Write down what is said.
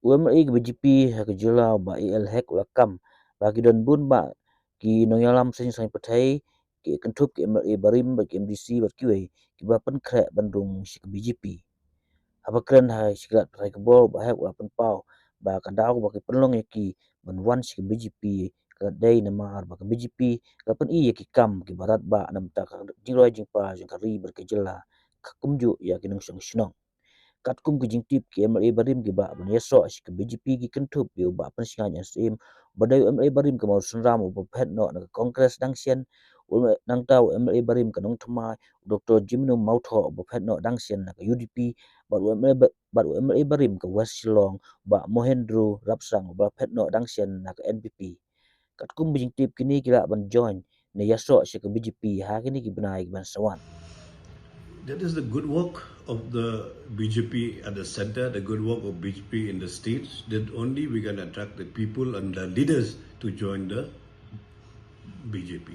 UMA ke BJP ha ke jula ba EL hek ulakam bagi don bun ba ki nonyalam sen sang patai ki kentup ki MLA Barim ba ki MDC ba kiwe ki ba pen krek bandung si ke BJP. Apa keren hai sikrat patai ke bol ba hek wa pen pau ba kadau ba ki penlong ki ban wan si ke BJP ke dai namar ba ke BJP ke pen I ki kam ki barat ba nam ta ka jingroi jingpa jingkari berkejela kumju ya ki nong song kat kum ki jingtip ki MLA Barim ki ba ban yeso si ke BJP ki kentup bi ba pen singa sim badai MLA Barim ke mau sunram ba phet no na kongres dang sian nang tau MLA Barim ke nong thmai Dr. Jimno Mautho ba phet no dang sian na UDP ba MLA Barim ke West Shillong ba Mohendro Rapsang ba phet no dang sian na NPP kat kum jingtip kini kila ban join ne yeso si ke BJP ha kini ki benai ban sawan. That is the good work of the BJP at the center, the good work of BJP in the states, that only we can attract the people and the leaders to join the BJP.